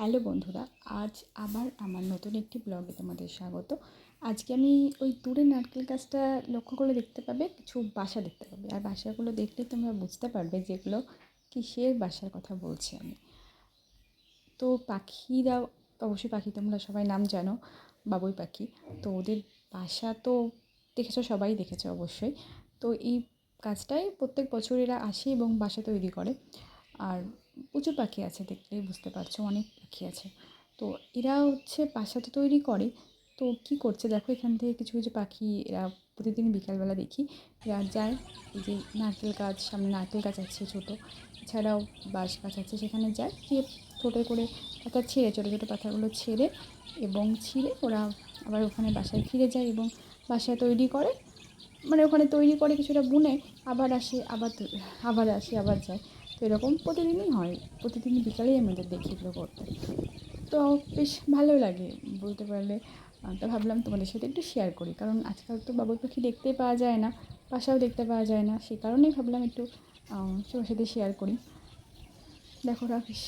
Hello বন্ধুরা, আজ আবার আমার নতুন একটি ব্লগে তোমাদের স্বাগত। আজকে আমি ওই দূরে নারকেল গাছটা লক্ষ্য করে দেখতে পাবে কিছু বাসা দেখতে পাবে, আর বাসাগুলো দেখলে তোমরা বুঝতে পারবে যেগুলো কিসের বাসার কথা বলছি আমি। তো পাখিরা, অবশ্যই পাখি তোমরা সবাই নাম জানো, বাবুই পাখি। তো ওদের বাসা তো দেখেছো, সবাই দেখেছো অবশ্যই। তো এই গাছটায় প্রত্যেক বছর এরা আসে এবং বাসা তৈরি করে। আর প্রচুর পাখি আছে, দেখলেই বুঝতে পারছো, অনেক পাখি আছে। তো এরা হচ্ছে বাসা তো তৈরি করে। তো কী করছে দেখো, এখান থেকে কিছু কিছু পাখি এরা প্রতিদিন বিকালবেলা দেখি এরা যায়, এই যে নারকেল গাছ, সামনে নারকেল গাছ আছে ছোটো, এছাড়াও বাঁশ গাছ আছে, সেখানে যায় গিয়ে ছোটো করে পাতা ছেড়ে, ছোটো ছোটো পাতাগুলো ছেড়ে এবং ছিঁড়ে ওরা আবার ওখানে বাসায় ফিরে যায় এবং বাসায় তৈরি করে। মানে ওখানে তৈরি করে কিছুটা বুনে, আবার আসে, আবার আসে, আবার যায়। তো এরকম প্রতিদিনই হয়, প্রতিদিনই বিকালেই আমাদের দেখি এগুলো করতে। তো বেশ ভালো লাগে বলতে পারলে। তো ভাবলাম তোমাদের সাথে একটু শেয়ার করি, কারণ আজকাল তো বাবুই পাখি দেখতেই পাওয়া যায় না, বাসাও দেখতে পাওয়া যায় না, সেই কারণেই ভাবলাম একটু সবার সাথে শেয়ার করি। দেখো ওরা বেশ,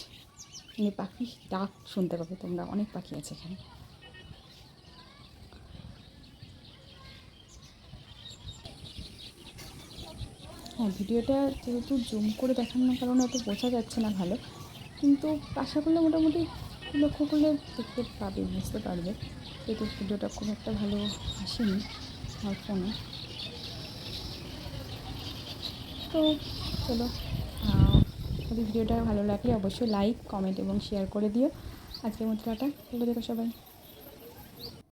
মানে পাখি ডাক শুনতে পাবে তোমরা, অনেক পাখি আছে এখানে। হ্যাঁ, ভিডিওটা যেহেতু জুম করে দেখানোর কারণে অত বোঝা যাচ্ছে না ভালো, কিন্তু আশা করলে মোটামুটি লক্ষ্য করলে দেখতে পাবে, বুঝতে পারবে। যেহেতু ভিডিওটা খুব একটা ভালো আসেনি আমার ফোনে। তো চলো, যদি ভিডিওটা ভালো লাগলে অবশ্যই লাইক, কমেন্ট এবং শেয়ার করে দিও। আজকের মতো টাটা, ভালো থেকো সবাই।